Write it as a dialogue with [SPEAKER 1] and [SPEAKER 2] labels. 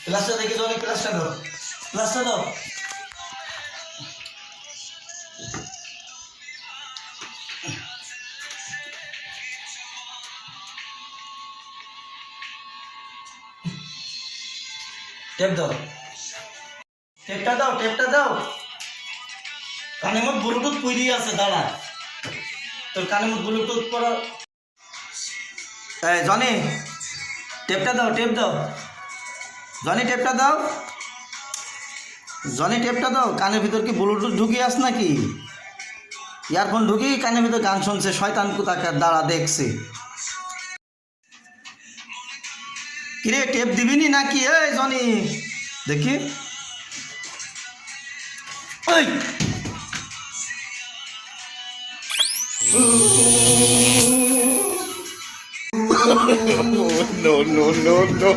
[SPEAKER 1] প্লাসটা দেখি জনি, প্লাসটা দাও, প্লাসটা দাও। টেপ দাও, টেপটা দাও, টেপটা দাও। কানে মত ব্লুটুথ কইরি আছে, দাঁড়া। তোর কানে মত ব্লুটুথ পরা। এই জনি, টেপটা দাও, টেপ দাও। জনি টেপটা দাও, জনি টেপটা দাও। কানের ভিতর কি ব্লুটুথ ঢুকিয়ে আস নাকি? ইয়ারফোন ঢুকি কানের ভিতর গান শুনছে, শয়তান কোথাকার, দাঁড়া দেখছি। কিরে টেপ দিবিনি নাকি? এই জনি দেখি। ওই
[SPEAKER 2] no, no, no, no.